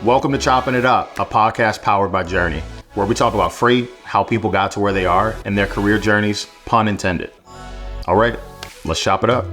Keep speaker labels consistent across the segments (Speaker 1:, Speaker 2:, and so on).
Speaker 1: Welcome to Chopping It Up, a podcast powered by Journey, where we talk about freight, how people got to where they are, and their career journeys, pun intended. All right, let's chop it up.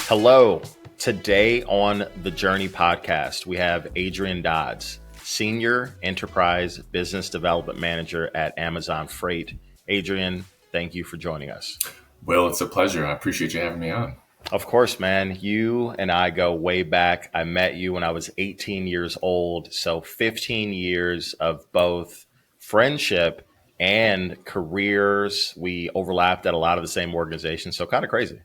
Speaker 1: Hello. Today on the Journey podcast, we have Adrian Dodds, Senior Enterprise Business Development Manager at Amazon Freight. Adrian, thank you for joining us.
Speaker 2: Well, it's a pleasure. I appreciate you having me on.
Speaker 1: Of course, man. You and I go way back. I met you when I was 18 years old. So 15 years of both friendship and careers. We overlapped at a lot of the same organizations. So kind of crazy.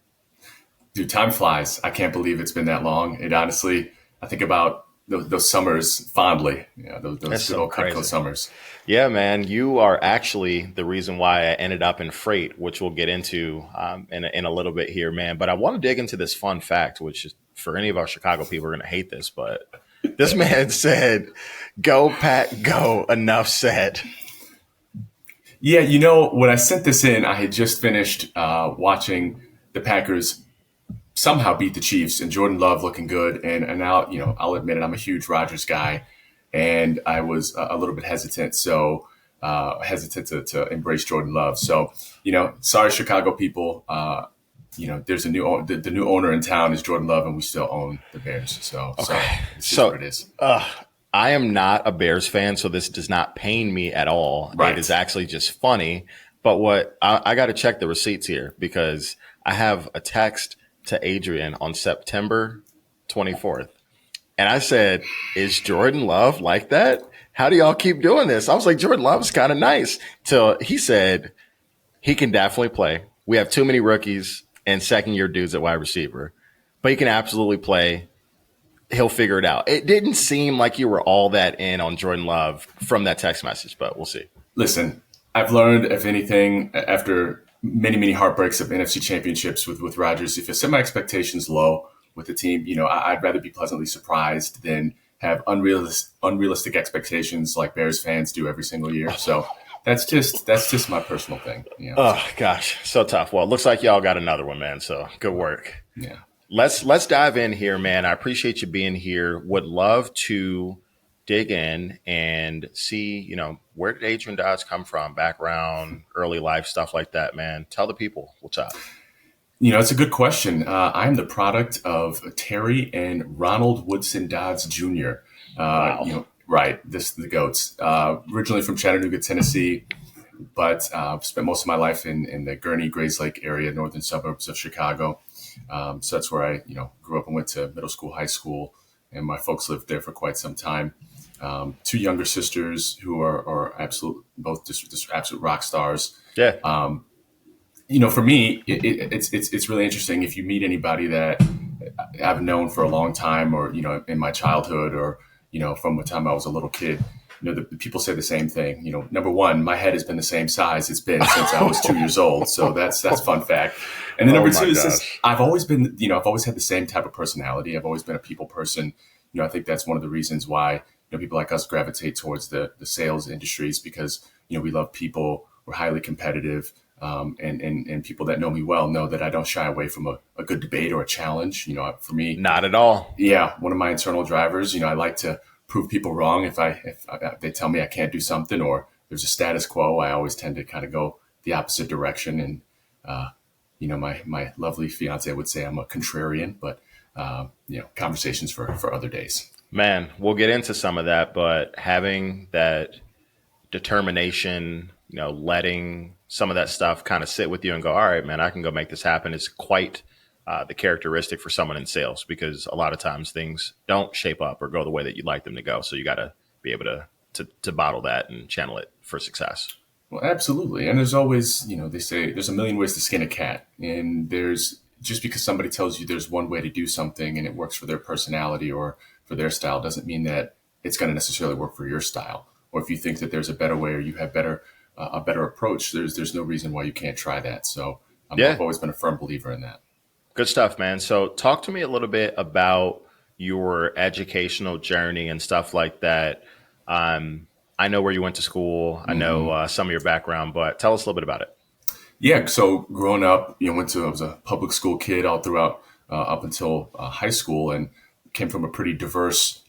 Speaker 2: Dude, time flies. I can't believe it's been that long. It honestly, I think about those summers fondly. Yeah, those good old Cutco summers.
Speaker 1: Yeah, man. You are actually the reason why I ended up in freight, which we'll get into in a little bit here, man. But I want to dig into this fun fact, which is, for any of our Chicago people are going to hate this, but this man said, "Go Pack, go." Enough said.
Speaker 2: Yeah, you know, when I sent this in, I had just finished watching the Packers somehow beat the Chiefs and Jordan Love looking good. And now, you know, I'll admit it, I'm a huge Rodgers guy, and I was a little bit hesitant. So hesitant to embrace Jordan Love. So, you know, sorry, Chicago people. You know, there's the new owner in town is Jordan Love, and we still own the Bears. So,
Speaker 1: okay.
Speaker 2: This is what it is.
Speaker 1: I am not a Bears fan, so this does not pain me at all. Right. It is actually just funny. But what I got to check the receipts here, because I have a text to Adrian on September 24th. And I said, is Jordan Love like that? How do y'all keep doing this? I was like, Jordan Love's kind of nice. Till he said, he can definitely play. We have too many rookies and second-year dudes at wide receiver. But he can absolutely play. He'll figure it out. It didn't seem like you were all that in on Jordan Love from that text message, but we'll see.
Speaker 2: Listen, I've learned, if anything, after many heartbreaks of NFC championships with Rodgers, if you set my expectations low with the team, you know, I'd rather be pleasantly surprised than have unrealistic expectations like Bears fans do every single year. So that's just my personal thing. You know?
Speaker 1: Oh gosh, so tough. Well, it looks like y'all got another one, man. So good work.
Speaker 2: Yeah.
Speaker 1: Let's dive in here, man. I appreciate you being here. Would love to dig in and see, you know, where did Adrian Dodds come from? Background, early life, stuff like that, man. Tell the people what's up.
Speaker 2: You know, it's a good question. I'm the product of Terry and Ronald Woodson Dodds Jr.
Speaker 1: Wow.
Speaker 2: You know, right. The GOATs. Originally from Chattanooga, Tennessee, but spent most of my life in the Gurnee, Grays Lake area, northern suburbs of Chicago. So that's where I, you know, grew up and went to middle school, high school, and my folks lived there for quite some time. Two younger sisters who are both just absolute rock stars.
Speaker 1: Yeah.
Speaker 2: You know, for me, it's really interesting if you meet anybody that I've known for a long time, or, you know, in my childhood, or, you know, from the time I was a little kid. You know, the people say the same thing. You know, number one, my head has been the same size it's been since I was 2 years old. So that's fun fact. And then number two is this, I've always had the same type of personality. I've always been a people person. You know, I think that's one of the reasons why, you know, people like us gravitate towards the sales industries, because, you know, we love people. We're highly competitive. And people that know me well know that I don't shy away from a good debate or a challenge. You know, for me,
Speaker 1: not at all.
Speaker 2: Yeah. One of my internal drivers, you know, I like to prove people wrong. If they tell me I can't do something, or there's a status quo, I always tend to kind of go the opposite direction. And, you know, my lovely fiance would say I'm a contrarian, but, you know, conversations for other days.
Speaker 1: Man, we'll get into some of that, but having that determination, you know, letting some of that stuff kind of sit with you and go, all right, man, I can go make this happen, is quite the characteristic for someone in sales, because a lot of times things don't shape up or go the way that you'd like them to go. So you got to be able to bottle that and channel it for success.
Speaker 2: Well, absolutely. And there's always, you know, they say there's a million ways to skin a cat. And there's, just because somebody tells you there's one way to do something and it works for their personality or for their style, doesn't mean that it's going to necessarily work for your style. Or if you think that there's a better way, or you have a better approach, there's no reason why you can't try that. So I've always been a firm believer in that.
Speaker 1: Good stuff, man. So talk to me a little bit about your educational journey and stuff like that. I know where you went to school. I know some of your background, but tell us a little bit about it.
Speaker 2: Yeah. So growing up, I was a public school kid all throughout up until high school, and came from a pretty diverse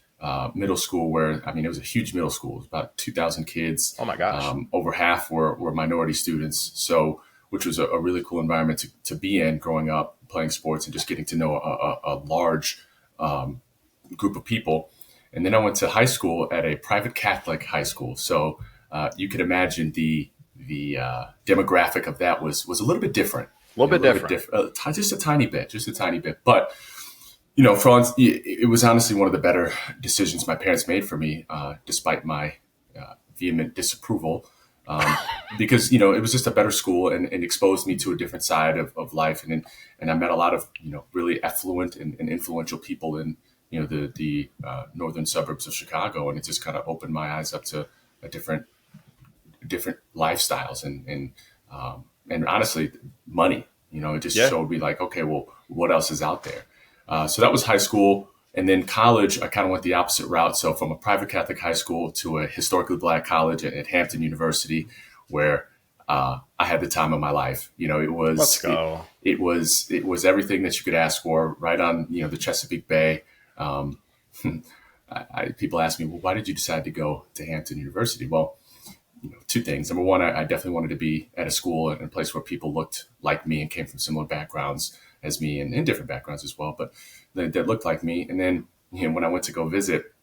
Speaker 2: middle school where, I mean, it was a huge middle school. It was about 2,000 kids.
Speaker 1: Oh my gosh.
Speaker 2: Over half were minority students. So, which was a really cool environment to be in growing up, playing sports and just getting to know a large group of people. And then I went to high school at a private Catholic high school. So you could imagine the demographic of that was a little bit different,
Speaker 1: A little bit different.
Speaker 2: just a tiny bit, just a tiny bit. But it was honestly one of the better decisions my parents made for me, despite my vehement disapproval. Um, because it was just a better school, and exposed me to a different side of life, and I met a lot of really affluent and influential people in the northern suburbs of Chicago, and it just kind of opened my eyes up to a different lifestyles, and honestly money. It just
Speaker 1: Yeah.
Speaker 2: showed me like, okay, well, what else is out there? So that was high school. And then college, I kind of went the opposite route. So from a private Catholic high school to a historically black college at Hampton University, where I had the time of my life.
Speaker 1: Let's go.
Speaker 2: It was everything that you could ask for, right on the Chesapeake Bay. Um, People ask me, well, why did you decide to go to Hampton University? Well, two things. Number one, I definitely wanted to be at a school and a place where people looked like me and came from similar backgrounds as me, and in different backgrounds as well, but that looked like me. And then, when I went to go visit,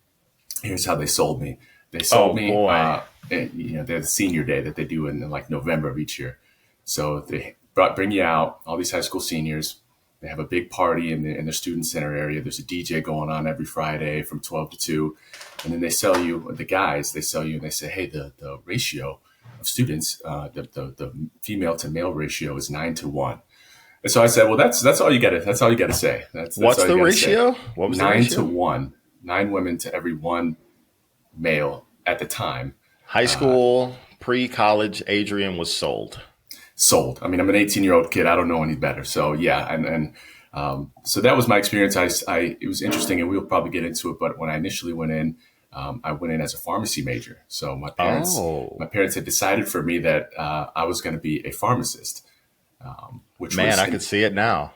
Speaker 2: here's how they sold me. They sold
Speaker 1: Oh
Speaker 2: me,
Speaker 1: boy.
Speaker 2: they're the senior day that they do in like November of each year. So they bring you out, all these high school seniors. They have a big party in their student center area. There's a DJ going on every Friday from 12 to 2. And then they sell you, the guys, they sell you and they say, hey, the ratio of students, the female to male ratio is 9-1. And so I said, well, that's all you got to, say. That's
Speaker 1: What's
Speaker 2: all you
Speaker 1: the
Speaker 2: got to say.
Speaker 1: ratio? What was the
Speaker 2: Nine to
Speaker 1: ratio?
Speaker 2: one, 9 women to every one male at the time.
Speaker 1: High school, pre-college, Adrian was sold.
Speaker 2: Sold. I mean, I'm an 18-year-old kid. I don't know any better. So yeah, so that was my experience. It was interesting, and we'll probably get into it. But when I initially went in, I went in as a pharmacy major. So
Speaker 1: Oh,
Speaker 2: my parents had decided for me that I was going to be a pharmacist, which
Speaker 1: man,
Speaker 2: was
Speaker 1: I could see it now.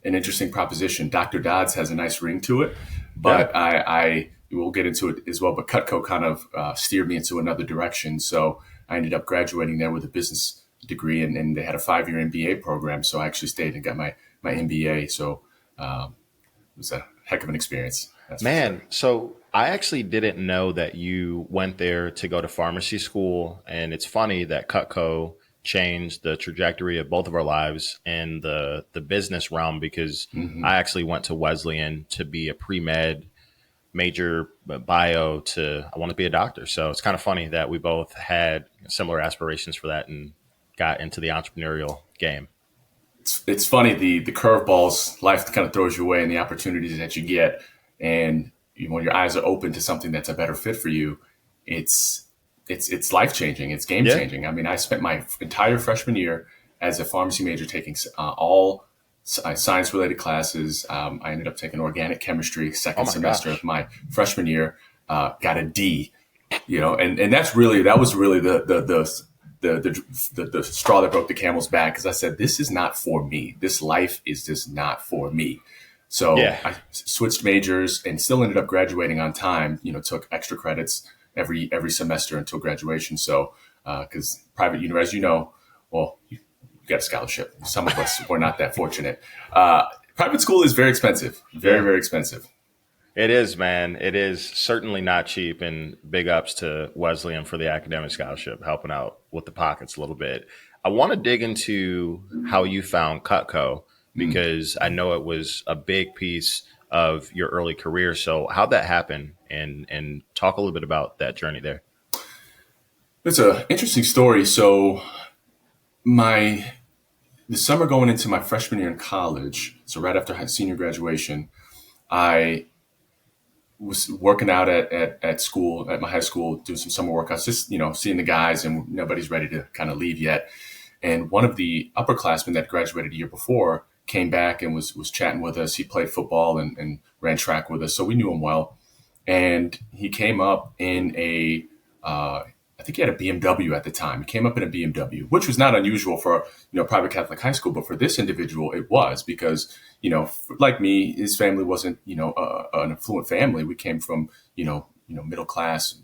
Speaker 2: an interesting proposition. Dr. Dodds has a nice ring to it,
Speaker 1: Yeah.
Speaker 2: but I will get into it as well. But Cutco kind of steered me into another direction. So I ended up graduating there with a business degree, and they had a 5-year MBA program. So I actually stayed and got my MBA. So it was a heck of an experience. That's for sure.
Speaker 1: Man, so I actually didn't know that you went there to go to pharmacy school. And it's funny that Cutco changed the trajectory of both of our lives in the business realm because
Speaker 2: Hmm.
Speaker 1: I actually went to Wesleyan to be a pre-med major bio to I want to be a doctor. So it's kind of funny that we both had similar aspirations for that and got into the entrepreneurial game.
Speaker 2: It's funny the curveballs life kind of throws you away, and the opportunities that you get, and when your eyes are open to something that's a better fit for you, it's it's life changing. It's game
Speaker 1: Yeah.
Speaker 2: changing. I mean, I spent my entire freshman year as a pharmacy major taking all science related classes. I ended up taking organic chemistry
Speaker 1: Oh
Speaker 2: second
Speaker 1: my
Speaker 2: semester of
Speaker 1: gosh.
Speaker 2: my freshman year. Got a D. And that was really the straw that broke the camel's back, because I said, this is not for me. This life is just not for me. So
Speaker 1: Yeah.
Speaker 2: I switched majors and still ended up graduating on time. Took extra credits every semester until graduation. So because private university, well, you got a scholarship. Some of us were not that fortunate. Private school is very expensive, very
Speaker 1: Yeah.
Speaker 2: very expensive.
Speaker 1: It is, man. It is certainly not cheap. And big ups to Wesleyan for the academic scholarship, helping out with the pockets a little bit. I want to dig into how you found Cutco
Speaker 2: Mm.
Speaker 1: because I know it was a big piece of your early career. So how'd that happen? And talk a little bit about that journey there.
Speaker 2: It's an interesting story. So my the summer going into my freshman year in college, so right after senior graduation, I was working out at school, at my high school, doing some summer workouts, just, seeing the guys, and nobody's ready to kind of leave yet. And one of the upperclassmen that graduated a year before came back and was chatting with us. He played football and ran track with us, so we knew him well. And he came up in uh, I think he had a BMW at the time. He came up in a BMW, which was not unusual for, private Catholic high school. But for this individual, it was because, like me, his family wasn't, an affluent family. We came from, middle class,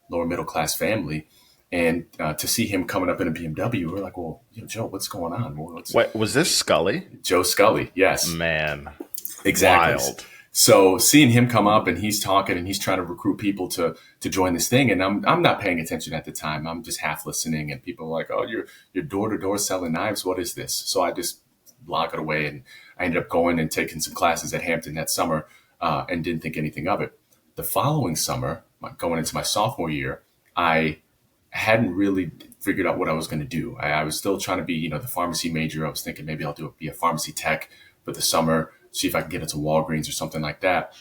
Speaker 2: lower middle class family. And to see him coming up in a BMW, we're like, well, Joe, what's going on?
Speaker 1: Wait, was this Scully?
Speaker 2: Joe Scully, yes.
Speaker 1: Man,
Speaker 2: exactly.
Speaker 1: Wild.
Speaker 2: So seeing him come up and he's talking and he's trying to recruit people to join this thing, and I'm not paying attention at the time. I'm just half listening, and people are like, "Oh, you're door to door selling knives. What is this?" So I just block it away, and I ended up going and taking some classes at Hampton that summer, and didn't think anything of it. The following summer, going into my sophomore year, I hadn't really figured out what I was going to do. I was still trying to be, the pharmacy major. I was thinking maybe I'll be a pharmacy tech for the summer, see if I can get into Walgreens or something like that.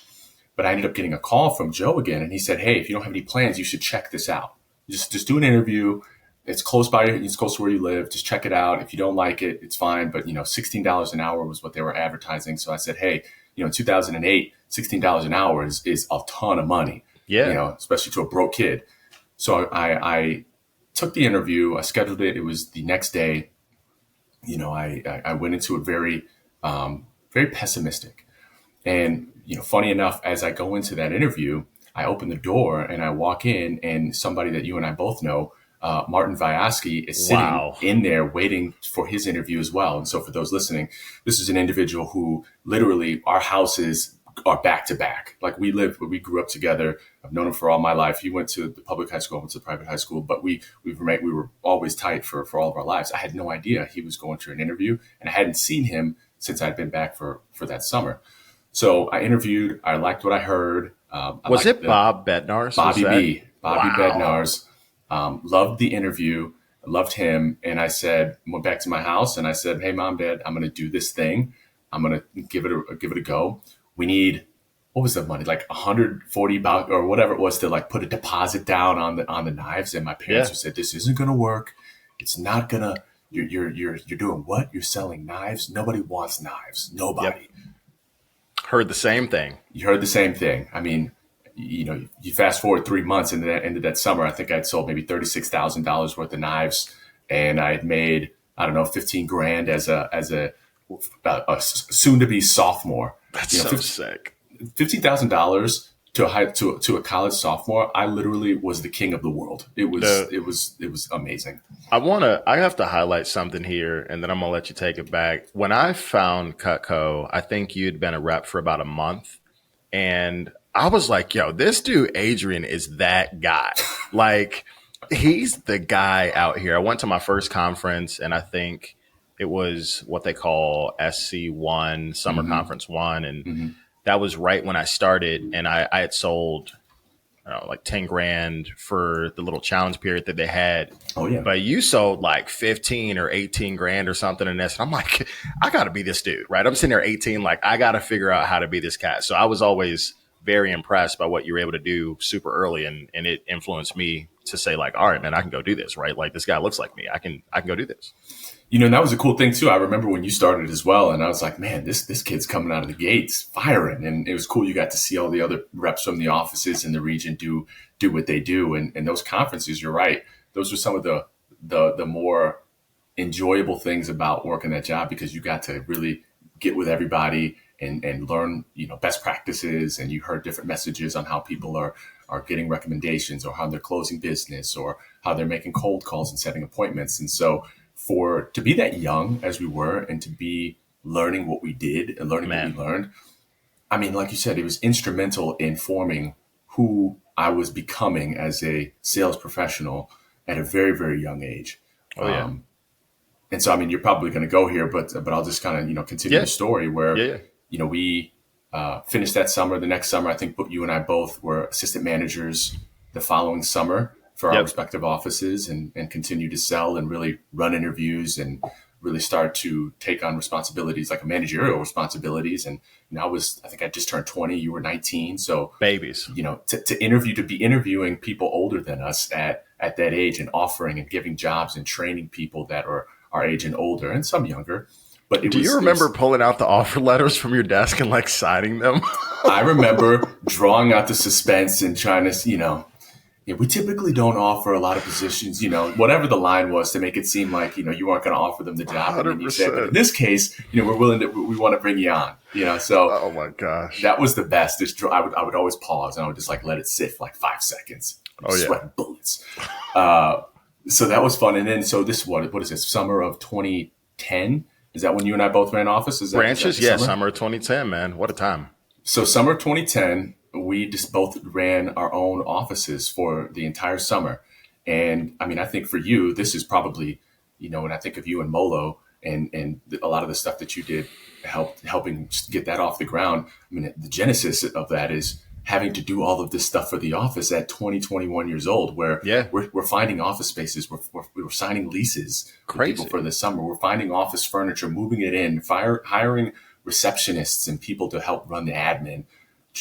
Speaker 2: But I ended up getting a call from Joe again, and he said, "Hey, if you don't have any plans, you should check this out. Just do an interview. It's close by. It's close to where you live. Just check it out. If you don't like it, it's fine. But $16 an hour was what they were advertising. So I said, hey, in 2008, $16 an hour is a ton of money.
Speaker 1: Yeah.
Speaker 2: Especially to a broke kid. So I took the interview. I scheduled it. It was the next day. I went into it very, very pessimistic. And funny enough, as I go into that interview, I open the door and I walk in, and somebody that you and I both know, Martin Vyasky, is sitting in there waiting for his interview as well. And so for those listening, this is an individual who literally, our houses are back to back. Like we grew up together. I've known him for all my life. He went to the public high school, I went to the private high school, but we were always tight for all of our lives. I had no idea he was going to an interview, and I hadn't seen him since I'd been back for that summer. So I interviewed. I liked what I heard.
Speaker 1: Was it Bob Bednar's?
Speaker 2: Bobby B. Bednar's. Loved the interview. Loved him. And I went back to my house and I said, "Hey, Mom, Dad, I'm going to do this thing. I'm going to give it a go. We need, what was the money? Like $140 or whatever it was to like put a deposit down on the knives." And my parents said, "This isn't going to work. It's not going to, you're doing what? You're selling knives. Nobody wants knives. Nobody."
Speaker 1: Yep. Heard the same thing.
Speaker 2: You heard the same thing. I mean, you fast forward 3 months into that summer, I think I'd sold maybe $36,000 worth of knives, and I had made, I don't know, 15 grand as a soon to be sophomore.
Speaker 1: That's so sick.
Speaker 2: $15,000 to a college sophomore. I literally was the king of the world. It was amazing.
Speaker 1: I have to highlight something here, and then I'm gonna let you take it back. When I found Cutco, I think you'd been a rep for about a month, and I was like, "Yo, this dude Adrian is that guy. Like, he's the guy out here." I went to my first conference, and I think it was what they call SC1, Summer Conference 1, and that was right when I started, and I had sold, I don't know, like 10 grand for the little challenge period that they had.
Speaker 2: Oh yeah.
Speaker 1: But you sold like 15 or 18 grand or something in this. And I'm like, I got to be this dude, right? I'm sitting there 18, like I got to figure out how to be this cat. So I was always very impressed by what you were able to do super early. And it influenced me to say like, all right, man, I can go do this, right? Like this guy looks like me. I can go do this.
Speaker 2: And that was a cool thing too. I remember when you started as well, and I was like, man, this kid's coming out of the gates firing. And it was cool. You got to see all the other reps from the offices in the region do what they do. And those conferences, you're right. Those were some of the more enjoyable things about working that job, because you got to really get with everybody and learn, best practices. And you heard different messages on how people are getting recommendations, or how they're closing business, or how they're making cold calls and setting appointments. And so to be that young as we were, and to be learning what we did and learning what we learned, I mean, like you said, it was instrumental in forming who I was becoming as a sales professional at a very, very young age.
Speaker 1: Oh, yeah.
Speaker 2: And so, I mean, you're probably going to go here, but I'll just kind of, continue the story where, we finished that summer. The next summer, I think you and I both were assistant managers the following summer for our respective offices, and continue to sell and really run interviews and really start to take on responsibilities, like managerial responsibilities. And I think I just turned 20, you were 19. So
Speaker 1: babies,
Speaker 2: to be interviewing people older than us at that age, and offering and giving jobs and training people that are our age and older, and some younger. But
Speaker 1: do you remember pulling out the offer letters from your desk and like signing them?
Speaker 2: I remember drawing out the suspense and trying to, Yeah, we typically don't offer a lot of positions, whatever the line was to make it seem like, you weren't going to offer them the job. And then you said, but in
Speaker 1: 100%.
Speaker 2: this case, we want to bring you on, so
Speaker 1: Oh my gosh.
Speaker 2: that was the best. I would always pause and I would just like let it sit for like 5 seconds.
Speaker 1: Oh yeah.
Speaker 2: Sweating bullets. So that was fun. And then, so this, what is this, summer of 2010? Is that when you and I both ran office?
Speaker 1: Branches,
Speaker 2: the
Speaker 1: yeah,
Speaker 2: summer?
Speaker 1: summer 2010, man. What a time.
Speaker 2: So summer 2010, we just both ran our own offices for the entire summer. And I mean, I think for you, this is probably, when I think of you and Molo and a lot of the stuff that you did helping get that off the ground. I mean, the genesis of that is having to do all of this stuff for the office at 20, 21 years old, where
Speaker 1: Yeah.
Speaker 2: we're finding office spaces, we're signing leases with people
Speaker 1: Crazy.
Speaker 2: for the summer. We're finding office furniture, moving it in, hiring receptionists and people to help run the admin,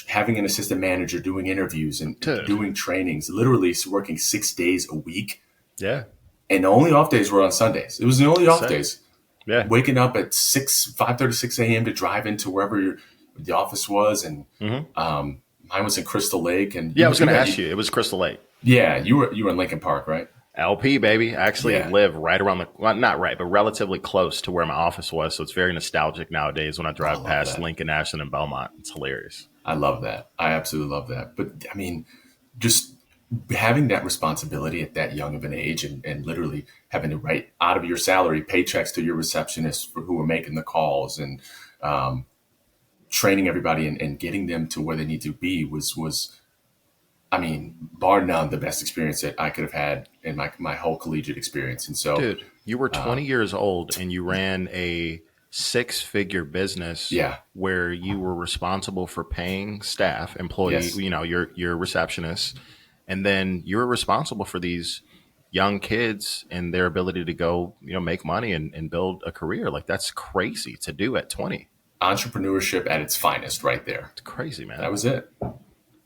Speaker 2: having an assistant manager doing interviews and
Speaker 1: Dude.
Speaker 2: doing trainings, literally working 6 days a week.
Speaker 1: Yeah.
Speaker 2: And the only off days were on Sundays. It was the only off
Speaker 1: Same.
Speaker 2: days.
Speaker 1: Yeah.
Speaker 2: Waking up at 5:30, 6 a.m. to drive into wherever the office was. And mine was in Crystal Lake. And
Speaker 1: Yeah, I was going to ask you. It was Crystal Lake.
Speaker 2: Yeah, you were in Lincoln Park, right?
Speaker 1: LP, baby. I actually
Speaker 2: Yeah.
Speaker 1: live right around well, not right, but relatively close to where my office was. So it's very nostalgic nowadays when I drive
Speaker 2: love
Speaker 1: past
Speaker 2: that.
Speaker 1: Lincoln, Ashland, and Belmont. It's hilarious.
Speaker 2: I love that. I absolutely love that. But I mean, just having that responsibility at that young of an age and literally having to write out of your salary paychecks to your receptionists for who were making the calls and training everybody and getting them to where they need to be was I mean, bar none, the best experience that I could have had in my whole collegiate experience. And so,
Speaker 1: Dude, you were 20 years old and you ran a six-figure business
Speaker 2: Yeah.
Speaker 1: where you were responsible for paying staff, employees,
Speaker 2: Yes.
Speaker 1: your receptionists, and then you were responsible for these young kids and their ability to go, make money and build a career. Like that's crazy to do at 20.
Speaker 2: Entrepreneurship at its finest right there.
Speaker 1: It's crazy, man.
Speaker 2: That was it.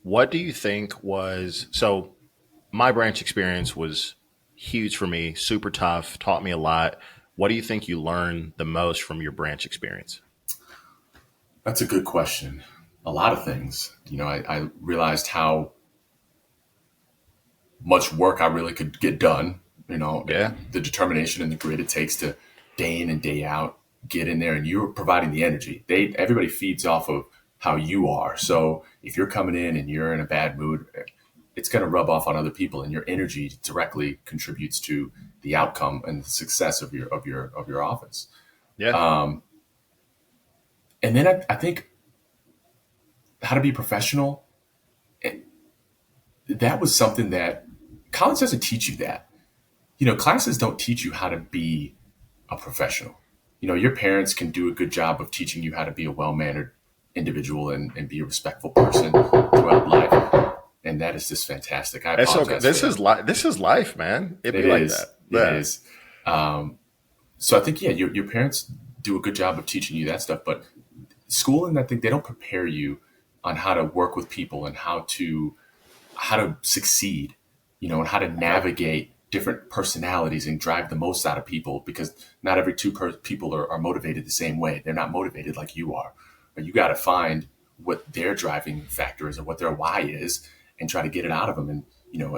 Speaker 1: What do you think was so? My branch experience was huge for me, super tough, taught me a lot. What do you think you learned the most from your branch experience?
Speaker 2: That's a good question. A lot of things. I realized how much work I really could get done.
Speaker 1: Yeah.
Speaker 2: The determination and the grit it takes to day in and day out get in there, and you're providing the energy. Everybody feeds off of how you are. So if you're coming in and you're in a bad mood, it's going to rub off on other people, and your energy directly contributes to the outcome and the success of your office.
Speaker 1: Yeah.
Speaker 2: And then I think how to be professional. That was something that college doesn't teach you that. Classes don't teach you how to be a professional. Your parents can do a good job of teaching you how to be a well-mannered individual and be a respectful person throughout life. And that is just fantastic. I
Speaker 1: It's okay.
Speaker 2: apologize.
Speaker 1: This is life, man. It'd be
Speaker 2: It
Speaker 1: like
Speaker 2: is.
Speaker 1: that.
Speaker 2: It
Speaker 1: Yeah.
Speaker 2: is. So I think, yeah, your parents do a good job of teaching you that stuff, but school, and I think they don't prepare you on how to work with people and how to succeed, and how to navigate different personalities and drive the most out of people, because not every people are motivated the same way. They're not motivated like you are, but you got to find what their driving factor is or what their why is and try to get it out of them. And,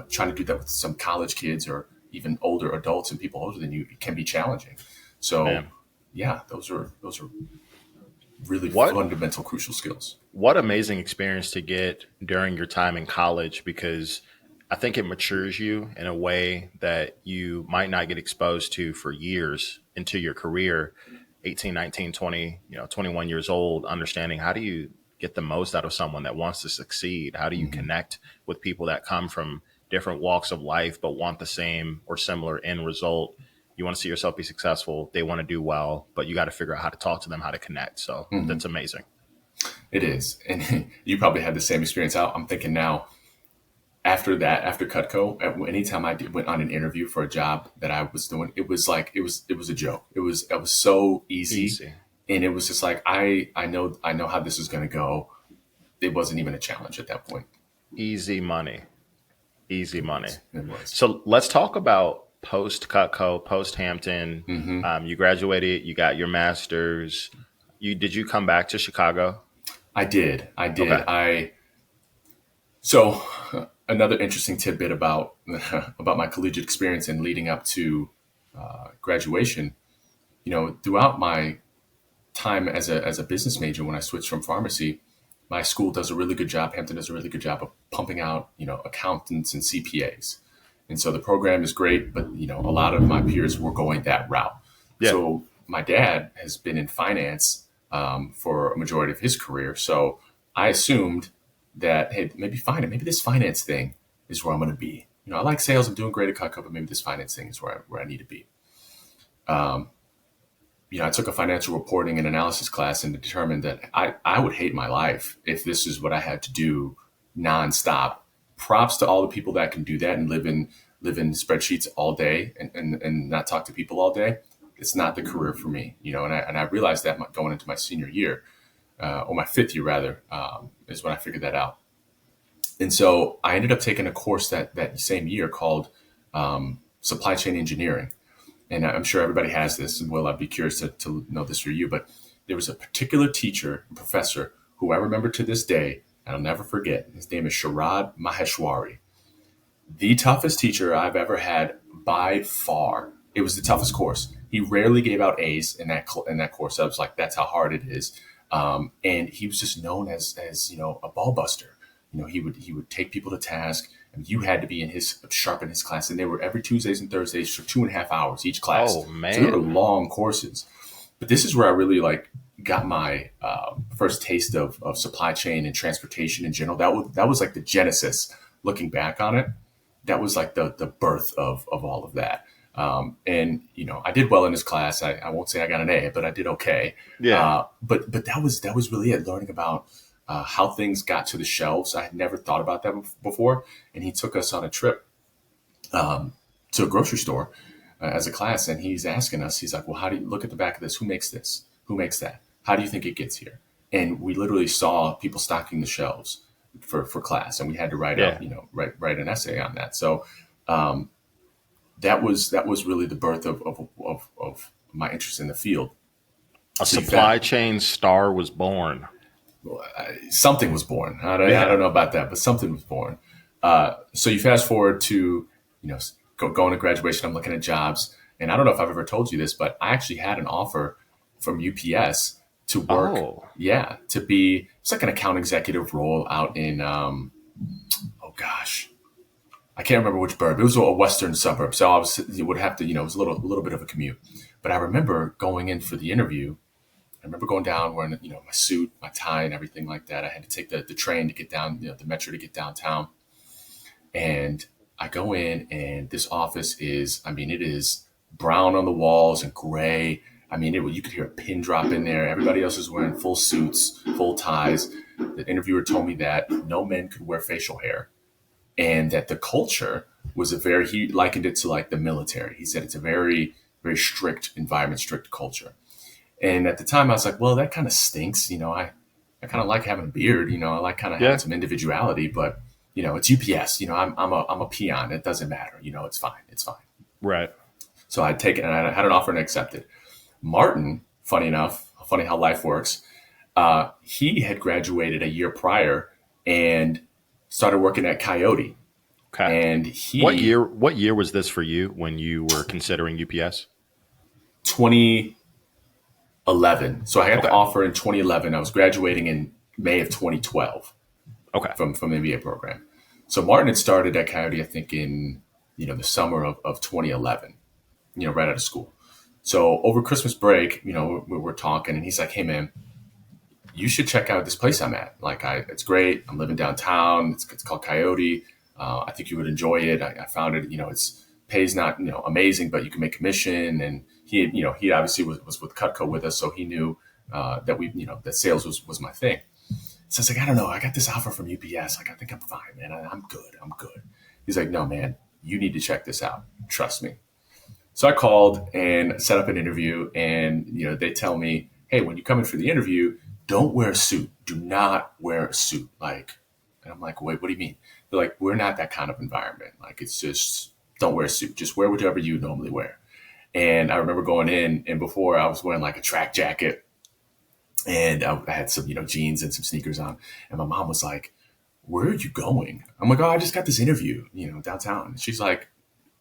Speaker 2: trying to do that with some college kids or even older adults and people older than you, it can be challenging. So
Speaker 1: Man.
Speaker 2: yeah, those are really
Speaker 1: What?
Speaker 2: fundamental, crucial skills.
Speaker 1: What amazing experience to get during your time in college, because I think it matures you in a way that you might not get exposed to for years into your career. 18, 19, 20, 21 years old, understanding how do you get the most out of someone that wants to succeed? How do you connect with people that come from different walks of life but want the same or similar end result? You want to see yourself be successful. They want to do well, but you got to figure out how to talk to them, how to connect. So that's amazing.
Speaker 2: It is. And you probably had the same experience. I'm thinking now, after Cutco, anytime went on an interview for a job that I was doing, it was like, it was a joke. It was so easy. And it was just like, I know how this is going to go. It wasn't even a challenge at that point.
Speaker 1: Easy money. Easy money.
Speaker 2: It was.
Speaker 1: So let's talk about post Cutco, post Hampton. You graduated, you got your master's. Did you come back to Chicago?
Speaker 2: I did.
Speaker 1: Okay.
Speaker 2: So another interesting tidbit about about my collegiate experience and leading up to graduation. Throughout my time as a business major, when I switched from pharmacy, my school does a really good job. Hampton does a really good job of pumping out, accountants and CPAs. And so the program is great, but a lot of my peers were going that route.
Speaker 1: Yeah.
Speaker 2: So my dad has been in finance for a majority of his career. So I assumed that, hey, maybe this finance thing is where I'm going to be. I like sales. I'm doing great at Cutco, but maybe this finance thing is where I need to be. I took a financial reporting and analysis class and determined that I would hate my life if this is what I had to do nonstop. Props to all the people that can do that and live in spreadsheets all day and not talk to people all day. It's not the career for me, and I realized that going into my senior year, or my fifth year rather, is when I figured that out. And so I ended up taking a course that same year called supply chain engineering. And I'm sure everybody has this, and Will, I'd be curious to know this for you, but there was a particular teacher, professor, who I remember to this day, and I'll never forget. His name is Sharad Maheshwari. The toughest teacher I've ever had by far. It was the toughest course. He rarely gave out A's in that course. I was like, that's how hard it is. And he was just known as a ball buster. He would take people to task. And you had to be sharp in his class, and they were every Tuesdays and Thursdays for 2.5 hours each class.
Speaker 1: Oh man!
Speaker 2: So they were long courses. But this is where I really got my first taste of supply chain and transportation in general. That was like the genesis. Looking back on it, that was like the birth of all of that. And I did well in his class. I won't say I got an A, but I did okay.
Speaker 1: Yeah.
Speaker 2: But that was really it. Learning about how things got to the shelves. I had never thought about that before. And he took us on a trip to a grocery store as a class. And he's asking us, he's like, well, how do you look at the back of this? Who makes this? Who makes that? How do you think it gets here? And we literally saw people stocking the shelves for class. And we had to write write an essay on that. So that was really the birth of my interest in the field.
Speaker 1: A supply chain star was born.
Speaker 2: Something was born. I don't know about that, but something was born. So you fast forward to, going to graduation, I'm looking at jobs, and I don't know if I've ever told you this, but I actually had an offer from UPS to work. Oh. Yeah. To be, it's like an account executive role out in, I can't remember which burb. It was a western suburb. So obviously you would have to, it was a little bit of a commute, but I remember going in for the interview. I remember going down wearing, my suit, my tie, and everything like that. I had to take the train to get down, the metro to get downtown. And I go in, and this office is, it is brown on the walls and gray. You could hear a pin drop in there. Everybody else is wearing full suits, full ties. The interviewer told me that no men could wear facial hair, and that the culture was he likened it to like the military. He said it's a very, very strict environment, strict culture. And at the time I was like, well, that kind of stinks. I kind of like having a beard, I like kind of having some individuality, but it's UPS, I'm a peon. It doesn't matter. It's fine. It's fine.
Speaker 1: Right.
Speaker 2: So I'd take it, and I had an offer and accepted. Martin, funny how life works. He had graduated a year prior and started working at Coyote.
Speaker 1: Okay. And what year was this for you when you were considering UPS?
Speaker 2: 2011. So I got the offer in 2011. I was graduating in May of 2012.
Speaker 1: Okay.
Speaker 2: From the MBA program. So Martin had started at Coyote, I think in, the summer of 2011, right out of school. So over Christmas break, we're talking, and he's like, hey man, you should check out this place I'm at. It's great. I'm living downtown. It's called Coyote. I think you would enjoy it. I found it, it's pays not, amazing, but you can make commission. And he obviously was with Cutco with us. So he knew that that sales was my thing. So I was like, I don't know. I got this offer from UPS. I think I'm fine, man. I'm good. He's like, no, man, you need to check this out. Trust me. So I called and set up an interview, and, they tell me, hey, when you come in for the interview, don't wear a suit. Do not wear a suit. And I'm like, wait, what do you mean? They're like, we're not that kind of environment. It's just, don't wear a suit. Just wear whatever you normally wear. And I remember going in, and before I was wearing a track jacket, and I had some, jeans and some sneakers on. And my mom was like, where are you going? I'm like, oh, I just got this interview, downtown. And she's like,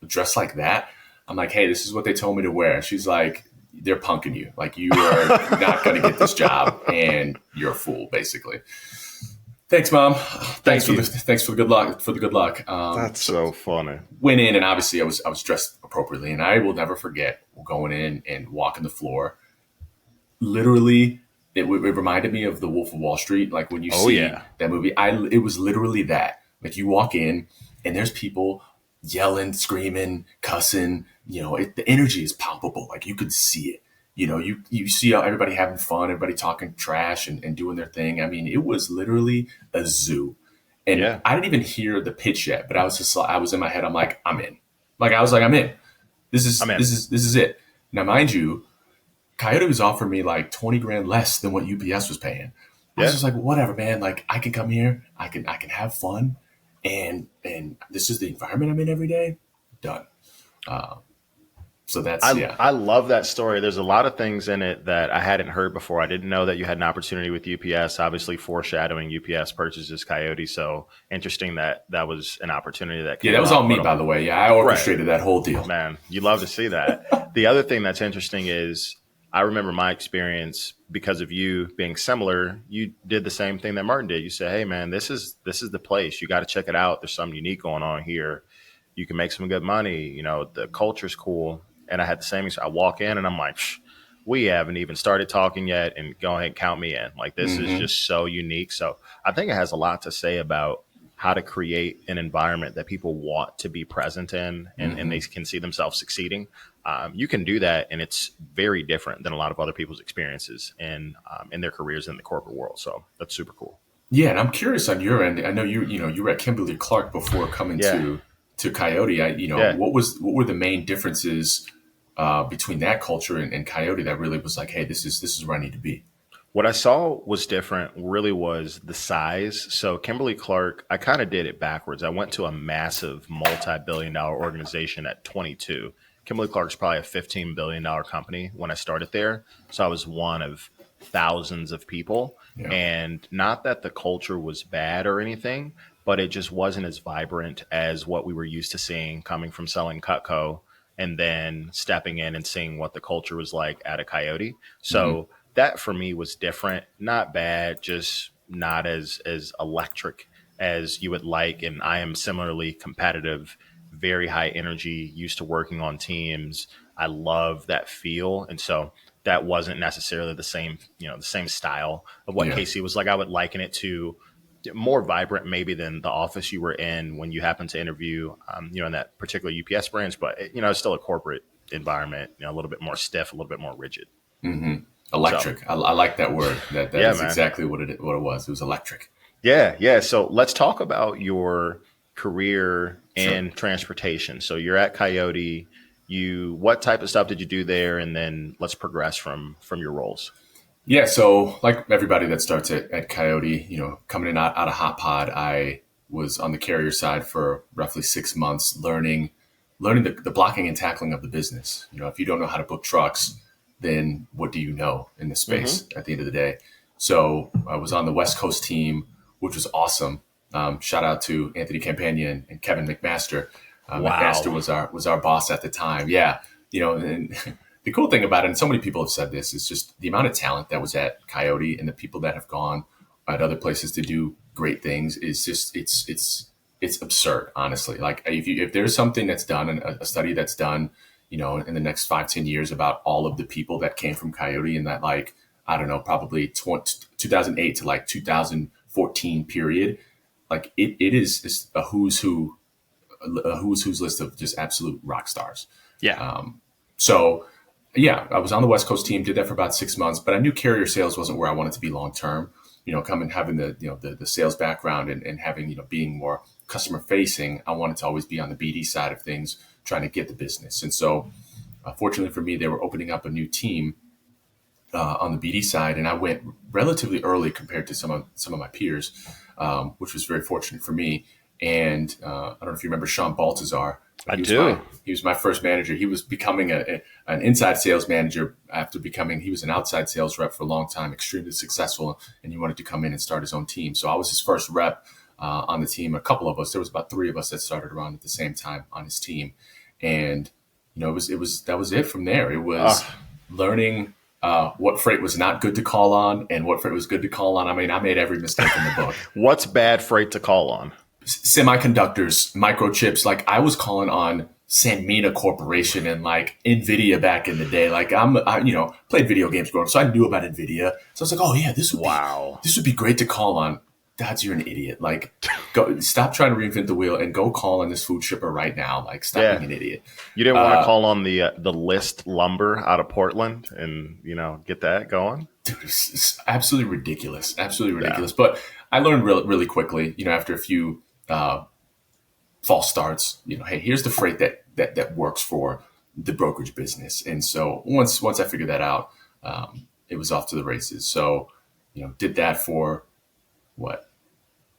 Speaker 2: dressed like that? I'm like, hey, this is what they told me to wear. She's like, they're punking you. Like, you are not going to get this job, and you're a fool, basically. Thanks, Mom. Thanks for the good luck. For the good luck.
Speaker 1: That's so funny.
Speaker 2: Went in, and obviously I was dressed appropriately, and I will never forget going in and walking the floor. Literally, it reminded me of The Wolf of Wall Street. Like, when you see that movie, it was literally that. Like, you walk in, and there's people yelling, screaming, cussing. The energy is palpable. Like, you could see it. You see how everybody having fun, everybody talking trash and doing their thing. I mean, it was literally a zoo. And I didn't even hear the pitch yet, but I was in my head. I'm like, I'm in. Like, I was like, I'm in. This is it. Now, mind you, Coyote was offering me like 20 grand less than what UPS was paying. I was just like, whatever, man. Like, I can come here, I can have fun, and this is the environment I'm in every day. Done. So
Speaker 1: I love that story. There's a lot of things in it that I hadn't heard before. I didn't know that you had an opportunity with UPS, obviously foreshadowing UPS purchases Coyote. So interesting that was an opportunity that came
Speaker 2: that was all me, by the way. Yeah, I orchestrated that whole deal.
Speaker 1: Man, you love to see that. The other thing that's interesting is I remember my experience because of you being similar. You did the same thing that Martin did. You said, hey, man, this is the place. You got to check it out. There's something unique going on here. You can make some good money. The culture's cool. And I had the same. I walk in and I'm like, we haven't even started talking yet, and go ahead and count me in. Like, this is just so unique. So I think it has a lot to say about how to create an environment that people want to be present in, and they can see themselves succeeding. You can do that, and it's very different than a lot of other people's experiences in their careers in the corporate world. So that's super cool.
Speaker 2: Yeah, and I'm curious on your end. I know you were at Kimberly-Clark before coming to Coyote. What were the main differences between that culture and Coyote that really was like, hey, this is where I need to be?
Speaker 1: What I saw was different really was the size. So Kimberly-Clark, I kind of did it backwards. I went to a massive multi-billion-dollar organization at 22. Kimberly-Clark's probably a $15 billion company when I started there. So I was one of thousands of people. Yeah. And not that the culture was bad or anything, but it just wasn't as vibrant as what we were used to seeing coming from selling Cutco and then stepping in and seeing what the culture was like at a Coyote. So that for me was different, not bad, just not as electric as you would like. And I am similarly competitive, very high energy, used to working on teams. I love that feel. And so that wasn't necessarily the same style of what KC was like. I would liken it to more vibrant maybe than the office you were in when you happened to interview, in that particular UPS branch, but it's still a corporate environment, a little bit more stiff, a little bit more rigid.
Speaker 2: Electric. So, I like that word. That is exactly what it was. It was electric.
Speaker 1: Yeah. So let's talk about your career in transportation. So you're at Coyote. What type of stuff did you do there? And then let's progress from your roles.
Speaker 2: Yeah, so like everybody that starts at Coyote, coming in out of Hot Pod, I was on the carrier side for roughly 6 months, learning the blocking and tackling of the business. If you don't know how to book trucks, then what do you know in this space at the end of the day? So I was on the West Coast team, which was awesome. Shout out to Anthony Campagna and Kevin McMaster. McMaster was our boss at the time. Yeah, and the cool thing about it, and so many people have said this, is just the amount of talent that was at Coyote and the people that have gone at other places to do great things is just it's absurd, honestly. Like if there's something that's done, and a study that's done, in the next 5-10 years about all of the people that came from Coyote in that, like, I don't know, probably 2008 to like 2014 period, like it is a who's who's list of just absolute rock stars.
Speaker 1: Yeah.
Speaker 2: So yeah, I was on the West Coast team, did that for about 6 months, but I knew carrier sales wasn't where I wanted to be long term. Coming, having the sales background and having, being more customer facing, I wanted to always be on the BD side of things, trying to get the business. And so fortunately for me, they were opening up a new team on the BD side, and I went relatively early compared to some of my peers, which was very fortunate for me. And I don't know if you remember Sean Baltazar. He was my first manager. He was becoming an inside sales manager after he was an outside sales rep for a long time, extremely successful, and he wanted to come in and start his own team. So I was his first rep on the team. A couple of us, there was about 3 of us that started around at the same time on his team. And, that was it from there. It was learning what freight was not good to call on and what freight was good to call on. I mean, I made every mistake in the book.
Speaker 1: What's bad freight to call on?
Speaker 2: Semiconductors, microchips. Like I was calling on Sanmina Corporation and like Nvidia back in the day. Like played video games growing up, so I knew about Nvidia. So I was like, oh yeah, this would be great to call on. Dodds, you're an idiot. Like, go stop trying to reinvent the wheel and go call on this food shipper right now. Like, stop being an idiot.
Speaker 1: You didn't want to call on the List Lumber out of Portland and get that going,
Speaker 2: dude. It's absolutely ridiculous. Absolutely ridiculous. Yeah. But I learned really quickly. After a few false starts. Hey, here's the freight that works for the brokerage business. And so once I figured that out, it was off to the races. So did that for what?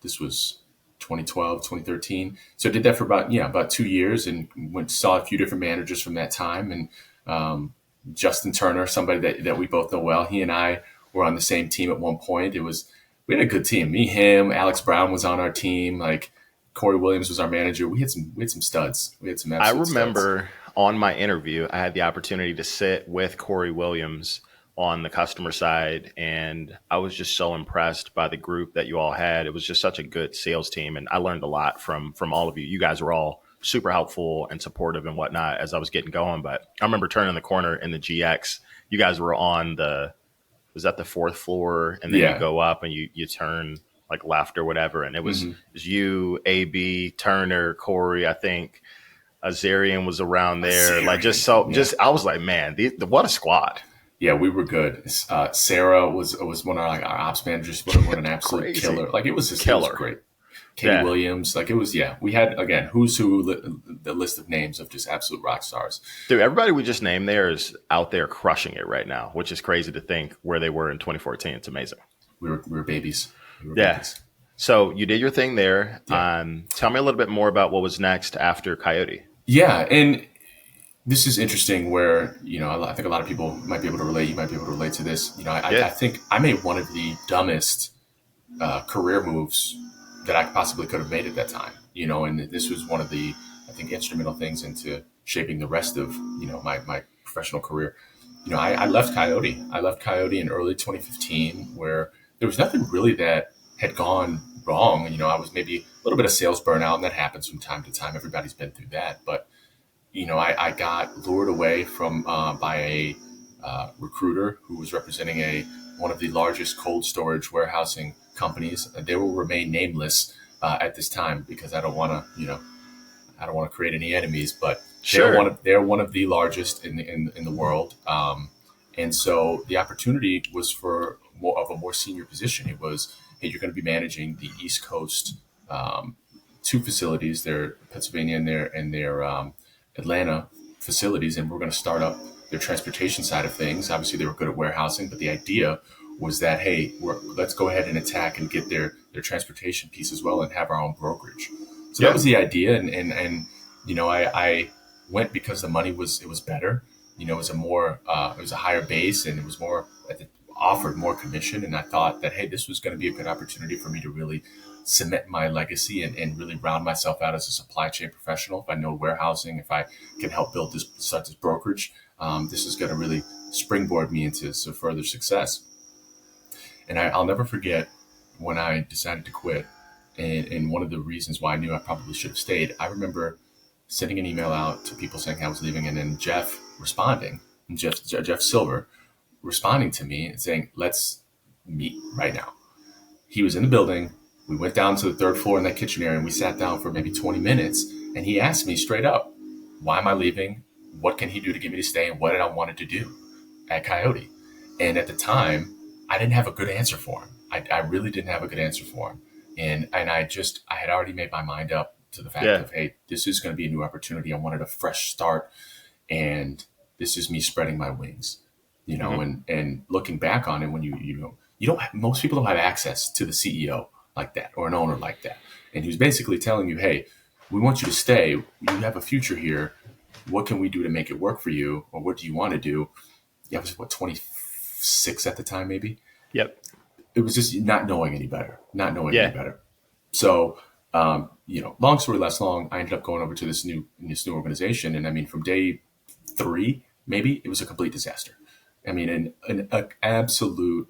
Speaker 2: This was 2012, 2013. So I did that for about 2 years and saw a few different managers from that time. And Justin Turner, somebody that we both know well, he and I were on the same team at one point. We had a good team. Me, him, Alex Brown was on our team. Like Corey Williams was our manager. We had some studs. We had some absolute studs.
Speaker 1: I remember on my interview, I had the opportunity to sit with Corey Williams on the customer side, and I was just so impressed by the group that you all had. It was just such a good sales team, and I learned a lot from all of you. You guys were all super helpful and supportive and whatnot as I was getting going. But I remember turning the corner in the GX. You guys were on was that the 4th floor, and then you go up and you turn like left or whatever, and it was you, AB, Turner, Corey, I think Azarian was around there. I was like, man, what a squad.
Speaker 2: Yeah, we were good. Sarah was one of our ops managers. What an absolute killer! Like it was great. Katie Williams, like it was. Yeah, we had again who's who, the list of names of just absolute rock stars.
Speaker 1: Dude, everybody we just named there is out there crushing it right now, which is crazy to think where they were in 2014. It's amazing.
Speaker 2: We were babies.
Speaker 1: Babies. So you did your thing there. Yeah. Tell me a little bit more about what was next after Coyote.
Speaker 2: Yeah, and this is interesting where, I think a lot of people might be able to relate. You might be able to relate to this. I think I made one of the dumbest career moves that I possibly could have made at that time, and this was one of the, I think, instrumental things into shaping the rest of, my professional career. I left Coyote. I left Coyote in early 2015 where there was nothing really that had gone wrong. I was maybe a little bit of sales burnout, and that happens from time to time. Everybody's been through that. But I got lured away from by a recruiter who was representing one of the largest cold storage warehousing companies. They will remain nameless at this time because I don't want to create any enemies. But
Speaker 1: sure.
Speaker 2: they're one of the largest in the world. And so the opportunity was for a more senior position. It was, hey, you're going to be managing the East Coast 2 facilities, their Pennsylvania and their Atlanta facilities, and we're going to start up their transportation side of things. Obviously, they were good at warehousing, but the idea was that, hey, let's go ahead and attack and get their transportation piece as well and have our own brokerage. So that was the idea, and I went because the money was better. It was a higher base, and it was offered more commission, and I thought that, hey, this was going to be a good opportunity for me to really cement my legacy and really round myself out as a supply chain professional. If I know warehousing, if I can help start this brokerage, this is going to really springboard me into some further success. And I'll never forget when I decided to quit, and one of the reasons why I knew I probably should have stayed. I remember sending an email out to people saying I was leaving, and then Jeff Silver responding to me and saying, let's meet right now. He was in the building. We went down to the 3rd floor in that kitchen area, and we sat down for maybe 20 minutes. And he asked me straight up, why am I leaving? What can he do to get me to stay? And what did I want to do at Coyote? And at the time, I didn't have a good answer for him. I really didn't have a good answer for him. And I had already made my mind up to the fact of, hey, this is going to be a new opportunity. I wanted a fresh start. And this is me spreading my wings, and looking back on it, when most people don't have access to the CEO like that or an owner like that. And he was basically telling you, hey, we want you to stay. You have a future here. What can we do to make it work for you? Or what do you want to do? I was 26 at the time, maybe.
Speaker 1: Yep.
Speaker 2: It was just not knowing any better. So, long story less long, I ended up going over to this new organization, and I mean, from day three, maybe it was a complete disaster. I mean, an absolute,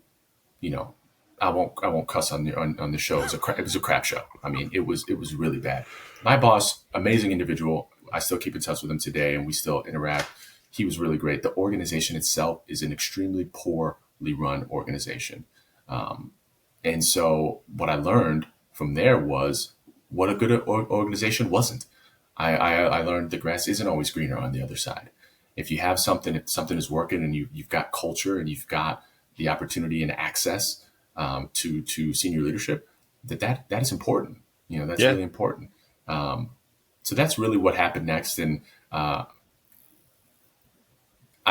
Speaker 2: you know, I won't cuss on the show. It was a crap show. I mean, it was really bad. My boss, amazing individual. I still keep in touch with him today, and we still interact. He was really great. The organization itself is an extremely poorly run organization. And so what I learned from there was what a good organization wasn't. I learned the grass isn't always greener on the other side. If you have something, if something is working and you've got culture and you've got the opportunity and access to senior leadership, that is important. That's
Speaker 1: Yeah.
Speaker 2: really important. So that's really what happened next. And I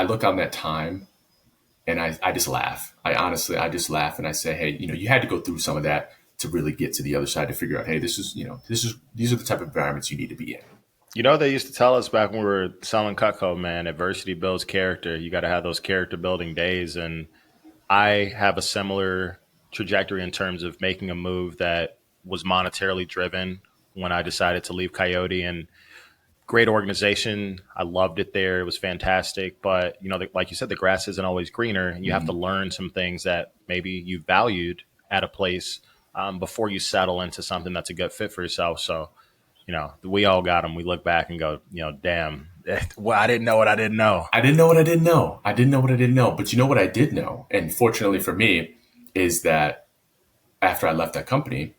Speaker 2: look on that time and I just laugh. I just laugh and I say, hey, you had to go through some of that to really get to the other side to figure out, hey, these are the type of environments you need to be in.
Speaker 1: They used to tell us back when we were selling Cutco, man, adversity builds character. You got to have those character building days. And I have a similar trajectory in terms of making a move that was monetarily driven when I decided to leave Coyote. And great organization. I loved it there. It was fantastic. But, like you said, the grass isn't always greener. And you have to learn some things that maybe you valued at a place before you settle into something that's a good fit for yourself. So, we all got them. We look back and go, damn, well, I didn't know what I didn't know.
Speaker 2: I didn't know what I didn't know. I didn't know what I didn't know. But you know what I did know? And fortunately for me, is that after I left that company,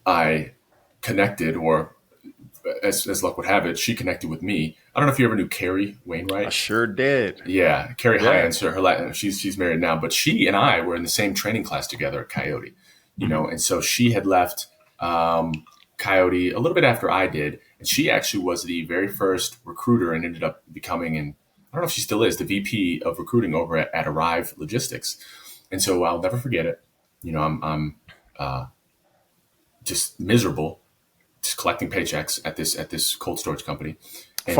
Speaker 2: I connected, or as luck would have it, she connected with me. I don't know if you ever knew Carrie
Speaker 1: I
Speaker 2: Wainwright.
Speaker 1: sure did.
Speaker 2: Yeah, Carrie
Speaker 1: Yeah.
Speaker 2: Hines. She's married now, but she and I were in the same training class together at Coyote. And so she had left Coyote a little bit after I did, and she actually was the very first recruiter and ended up becoming, and I don't know if she still is, the VP of recruiting over at Arrive Logistics. And so I'll never forget it. I'm just miserable, just collecting paychecks at this cold storage company. And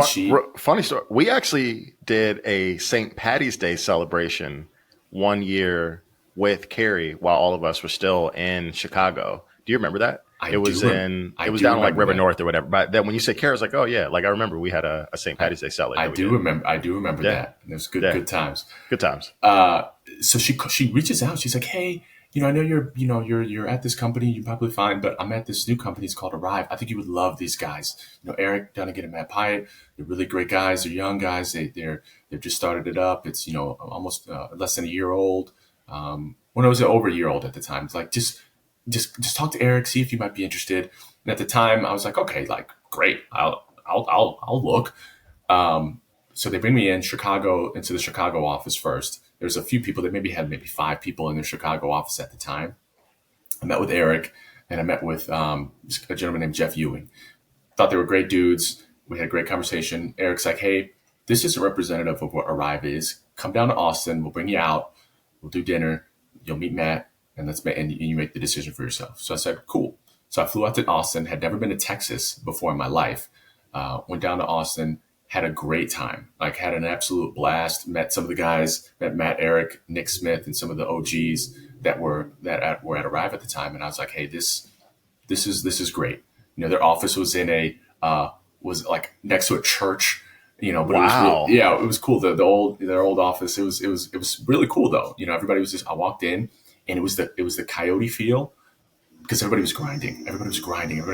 Speaker 1: Funny story. We actually did a St. Patty's Day celebration one year with Carrie while all of us were still in Chicago. Do you remember that? It was down like River North or whatever. But then when you say Carrie, I was like, oh yeah, like I remember we had a St. Patty's Day celebration.
Speaker 2: I do remember that. It was good times.
Speaker 1: Good times.
Speaker 2: So she reaches out. She's like, hey, I know you're at this company. You're probably fine, but I'm at this new company. It's called Arrive. I think you would love these guys. Eric Dunnigan and Matt Pyatt. They're really great guys. They're young guys. They've just started it up. It's almost less than a year old. When I was over a year old at the time, it's like just talk to Eric, see if you might be interested. And at the time, I was like, okay, like great, I'll look. So they bring me into the Chicago office first. There's a few people. They had maybe 5 people in the Chicago office at the time. I met with Eric, and I met with a gentleman named Jeff Ewing. Thought they were great dudes. We had a great conversation. Eric's like, hey, this is a representative of what Arrive is. Come down to Austin. We'll bring you out. We'll do dinner. You'll meet Matt, and you make the decision for yourself. So I said, cool. So I flew out to Austin. Had never been to Texas before in my life. Went down to Austin. Had a great time. Like, had an absolute blast. Met some of the guys. Met Matt, Eric, Nick Smith, and some of the OGs that were at Arrive at the time. And I was like, hey, this is great. Their office was was like next to a church. But
Speaker 1: wow.
Speaker 2: It was cool. Their old office. It was really cool though. Everybody was I walked in, and it was the Coyote feel, because everybody was grinding. Everybody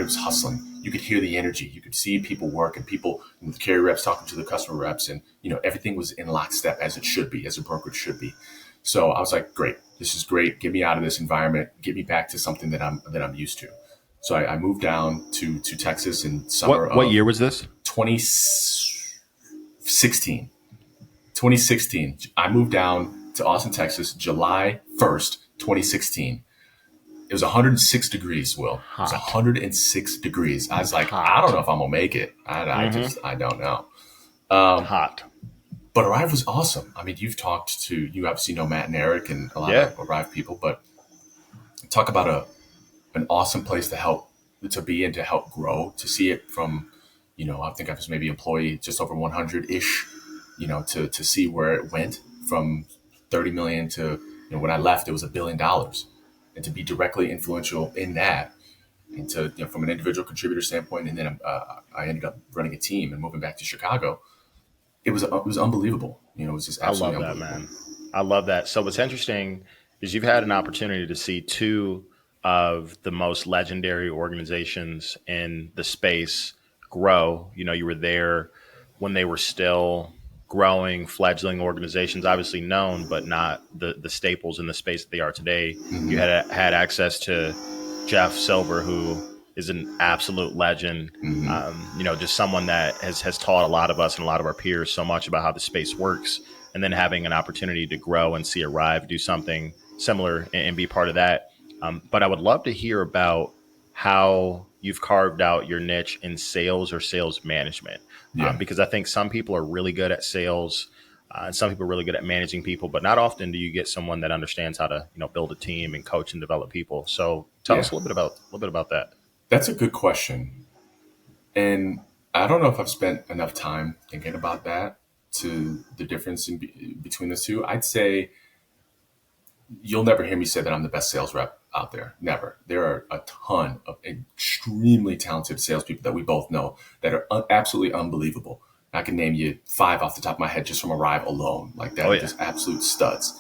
Speaker 2: was hustling. You could hear the energy. You could see people work, and people, the carrier reps talking to the customer reps, and everything was in lockstep as it should be, as a brokerage should be. So I was like, great, this is great. Get me out of this environment. Get me back to something that I'm used to. So I moved down to Texas in summer.
Speaker 1: What year was this?
Speaker 2: 2016. 2016. I moved down to Austin, Texas, July 1st, 2016. It was 106 degrees, Will. Hot. It was 106 degrees. I was like, hot. I don't know if I'm going to make it. I don't know.
Speaker 1: Hot.
Speaker 2: But Arrive was awesome. I mean, you obviously know Matt and Eric and a lot of Arrive people, but talk about an awesome place to be and to help grow, to see it from, I think I was maybe employee just over 100-ish, to see where it went from 30 million to, when I left, it was $1 billion. And to be directly influential in that, into, from an individual contributor standpoint. And then I ended up running a team and moving back to Chicago. It was unbelievable. It was just
Speaker 1: I
Speaker 2: absolutely
Speaker 1: love that,
Speaker 2: unbelievable.
Speaker 1: man. I love that. So what's interesting is you've had an opportunity to see two of the most legendary organizations in the space grow. You were there when they were still growing, fledgling organizations, obviously known, but not the staples in the space that they are today. You
Speaker 2: Mm-hmm.
Speaker 1: had access to Jeff Silver, who is an absolute legend.
Speaker 2: Mm-hmm.
Speaker 1: Just someone that has taught a lot of us and a lot of our peers so much about how the space works, and then having an opportunity to grow and see Arrive do something similar and be part of that. But I would love to hear about how you've carved out your niche in sales or sales management,
Speaker 2: Yeah.
Speaker 1: because I think some people are really good at sales. And some people are really good at managing people, but not often do you get someone that understands how to, build a team and coach and develop people. So tell us
Speaker 2: Yeah.
Speaker 1: a little bit about that.
Speaker 2: That's a good question. And I don't know if I've spent enough time thinking about that to the difference between the two. I'd say you'll never hear me say that I'm the best sales rep out there. Never. There are a ton of extremely talented salespeople that we both know that are absolutely unbelievable. I can name you 5 off the top of my head just from Arrive alone, like that
Speaker 1: Oh
Speaker 2: are
Speaker 1: yeah.
Speaker 2: just absolute studs.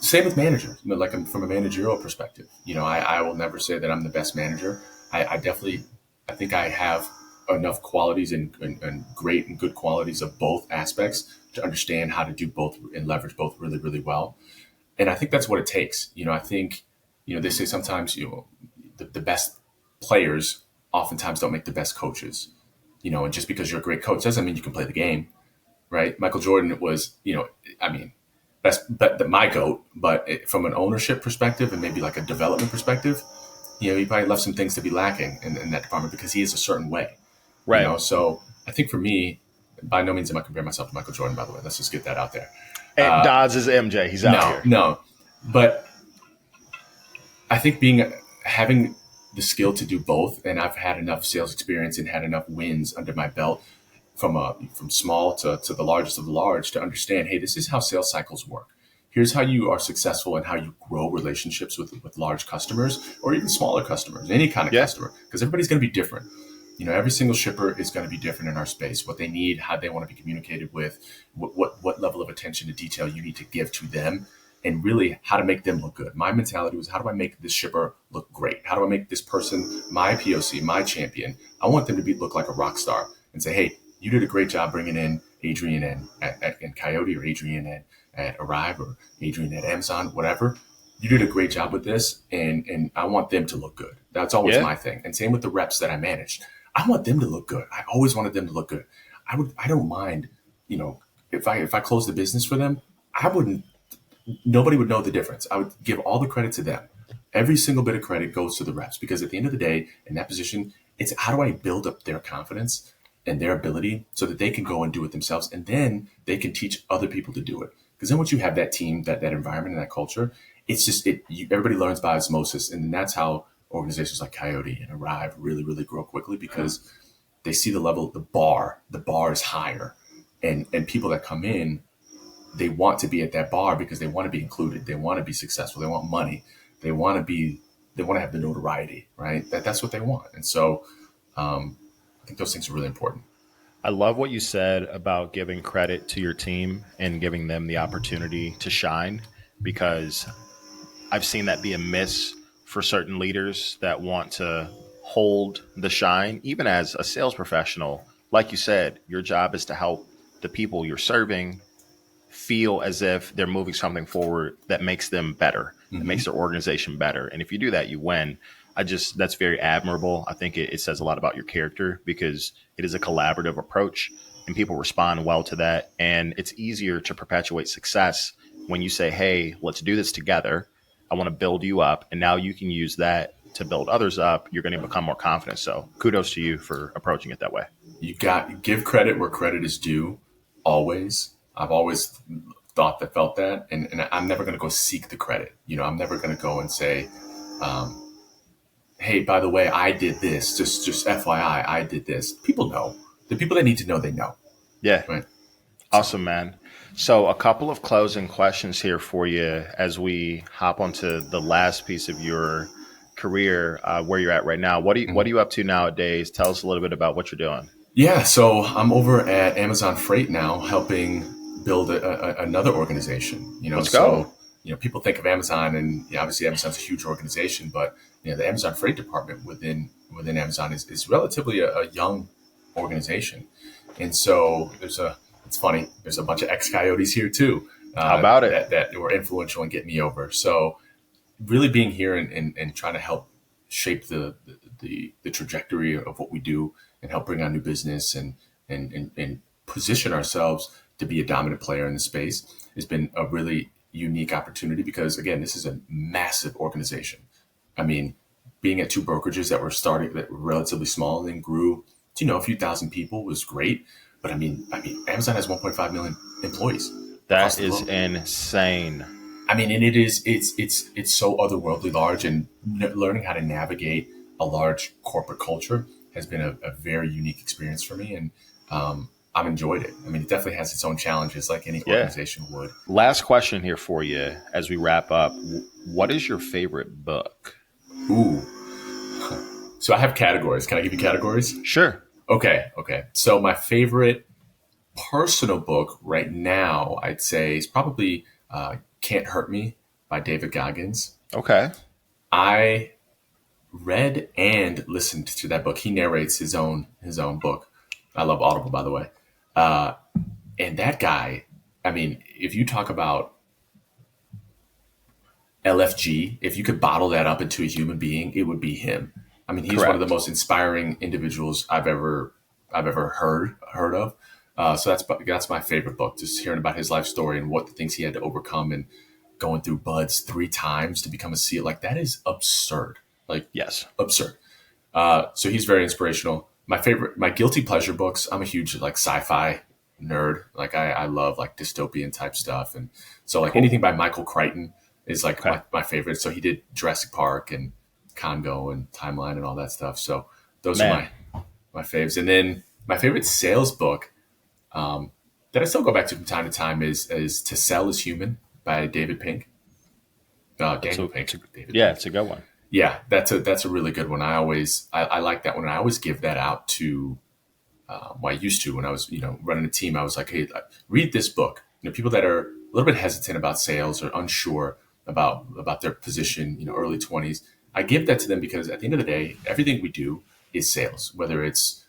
Speaker 2: Same with managers, like from a managerial perspective. I will never say that I'm the best manager. I definitely, I think I have enough qualities and great and good qualities of both aspects to understand how to do both and leverage both really, really well. And I think that's what it takes. I think, they say sometimes, the best players oftentimes don't make the best coaches, and just because you're a great coach doesn't mean you can play the game, right? Michael Jordan was, I mean, but my goat, but from an ownership perspective and maybe like a development perspective, he probably left some things to be lacking in that department because he is a certain way,
Speaker 1: Right.
Speaker 2: So I think for me, by no means am I comparing myself to Michael Jordan, by the way. Let's just get that out there.
Speaker 1: And Dodds is MJ. He's out
Speaker 2: No,
Speaker 1: here.
Speaker 2: no. But I think having the skill to do both, and I've had enough sales experience and had enough wins under my belt from small to the largest of the large to understand, hey, this is how sales cycles work. Here's how you are successful and how you grow relationships with large customers or even smaller customers, any kind of
Speaker 1: Yeah.
Speaker 2: customer, because everybody's going to be different. Every single shipper is going to be different in our space, what they need, how they want to be communicated with, what level of attention to detail you need to give to them, and really how to make them look good. My mentality was, how do I make this shipper look great? How do I make this person my POC, my champion? I want them to look like a rock star and say, hey, you did a great job bringing in Adrian and Coyote, or Adrian at Arrive, or Adrian at Amazon, whatever. You did a great job with this, and I want them to look good. That's always
Speaker 1: Yeah.
Speaker 2: my thing. And same with the reps that I managed. I want them to look good. I always wanted them to look good. I don't mind, if I close the business for them, I wouldn't, nobody would know the difference. I would give all the credit to them. Every single bit of credit goes to the reps, because at the end of the day, in that position, it's how do I build up their confidence and their ability so that they can go and do it themselves, and then they can teach other people to do it. Because then once you have that team, that environment and that culture, it's just everybody learns by osmosis, and that's how organizations like Coyote and Arrive really, really grow quickly, because they see the level, the bar is higher, and people that come in, they want to be at that bar because they want to be included, they want to be successful, they want money, they want to have the notoriety, right? That's what they want, and so I think those things are really important.
Speaker 1: I love what you said about giving credit to your team and giving them the opportunity to shine, because I've seen that be a miss for certain leaders that want to hold the shine, even as a sales professional. Like you said, your job is to help the people you're serving feel as if they're moving something forward that makes them better, that
Speaker 2: Mm-hmm.
Speaker 1: makes their organization better. And if you do that, you win. That's very admirable. I think it says a lot about your character, because it is a collaborative approach and people respond well to that. And it's easier to perpetuate success when you say, hey, let's do this together. I want to build you up. And now you can use that to build others up. You're going to become more confident. So kudos to you for approaching it that way.
Speaker 2: You got give credit where credit is due. Always, I've always felt that, and I'm never going to go seek the credit. I'm never going to go and say, "Hey, by the way, I did this." Just FYI, I did this. People know. The people that need to know, they know.
Speaker 1: Yeah.
Speaker 2: Right. So,
Speaker 1: Awesome, man. So, a couple of closing questions here for you as we hop onto the last piece of your career where you're at right now. What are you up to nowadays? Tell us a little bit about what you're doing.
Speaker 2: Yeah, so I'm over at Amazon Freight now, helping build another organization.
Speaker 1: Let's go.
Speaker 2: So people think of Amazon, and obviously Amazon's a huge organization, but the Amazon Freight department within Amazon is relatively a young organization, and so it's funny. There's a bunch of ex coyotes here too.
Speaker 1: How about it?
Speaker 2: That were influential in getting me over. So really being here and trying to help shape the trajectory of what we do and help bring on new business and position ourselves to be a dominant player in the space has been a really unique opportunity because again, this is a massive organization. I mean, being at two brokerages that were relatively small and then grew to, a few thousand people was great. But Amazon has 1.5 million employees.
Speaker 1: That is insane.
Speaker 2: I mean, and it's so otherworldly large, and learning how to navigate a large corporate culture has been a very unique experience for me, and I've enjoyed it. I mean, it definitely has its own challenges, like any organization would.
Speaker 1: Last question here for you as we wrap up: what is your favorite book?
Speaker 2: Ooh, so I have categories. Can I give you categories?
Speaker 1: Sure.
Speaker 2: Okay. So my favorite personal book right now, I'd say, is probably Can't Hurt Me by David Goggins.
Speaker 1: Okay.
Speaker 2: I read and listened to that book. He narrates his own book. I love Audible, by the way. And that guy, I mean, if you talk about LFG, if you could bottle that up into a human being, it would be him. I mean, he's one of the most inspiring individuals I've ever heard of. So that's my favorite book. Just hearing about his life story and what the things he had to overcome and going through buds 3 times to become a CEO. Like that is absurd. Like
Speaker 1: yes,
Speaker 2: absurd. So he's very inspirational. My guilty pleasure books. I'm a huge like sci-fi nerd. Like I love like dystopian type stuff, and so like anything by Michael Crichton is like my favorite. So he did Jurassic Park and Congo and Timeline and all that stuff. So those are my faves. And then my favorite sales book that I still go back to from time to time is To Sell is Human by David Pink. Daniel Pink.
Speaker 1: It's a good one.
Speaker 2: Yeah, that's a really good one. I like that one. And I always give that out to, I used to when I was, running a team. I was like, hey, read this book. People that are a little bit hesitant about sales or unsure about their position, early 20s. I give that to them because at the end of the day, everything we do is sales, whether it's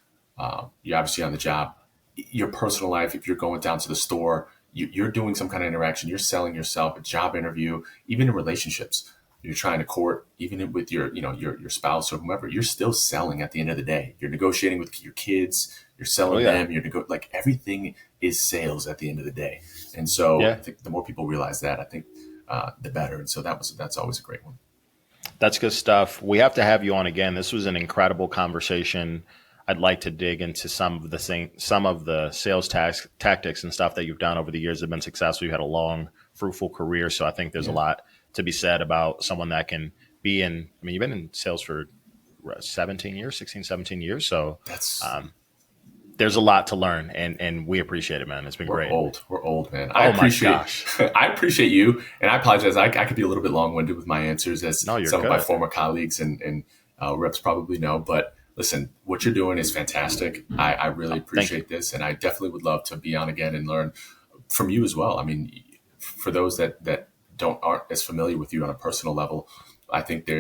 Speaker 2: you're obviously on the job, your personal life, if you're going down to the store, you're doing some kind of interaction, you're selling yourself, a job interview, even in relationships. You're trying to court, even with your spouse or whomever, you're still selling at the end of the day. You're negotiating with your kids, you're selling them, like everything is sales at the end of the day. And so I think the more people realize that, I think the better. And so that's always a great one.
Speaker 1: That's good stuff. We have to have you on again. This was an incredible conversation. I'd like to dig into some of the sales tactics and stuff that you've done over the years that have been successful. You had a long, fruitful career. So I think there's a lot to be said about someone that can be in, you've been in sales for 16, 17 years. So that's, there's a lot to learn and we appreciate it, man. It's been great.
Speaker 2: We're old, man. I appreciate you. And I apologize. I could be a little bit long-winded with my answers as some of my former colleagues and reps probably know, but listen, what you're doing is fantastic. I really appreciate this. And I definitely would love to be on again and learn from you as well. I mean, for those that aren't as familiar with you on a personal level, I think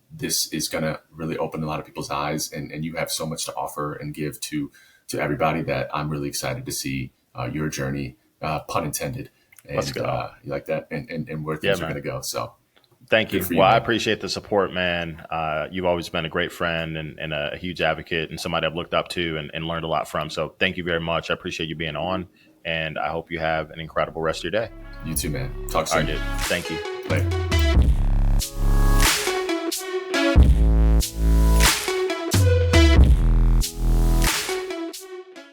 Speaker 2: this is going to really open a lot of people's eyes, and you have so much to offer and give to everybody that I'm really excited to see your journey, pun intended, and you like that, and where things are going to go. So
Speaker 1: thank you. Well, I appreciate the support, man. You've always been a great friend and a huge advocate and somebody I've looked up to and learned a lot from. So thank you very much. I appreciate you being on, and I hope you have an incredible rest of your day.
Speaker 2: You too, man. Talk soon.
Speaker 1: All right, dude. Thank you.
Speaker 2: Bye.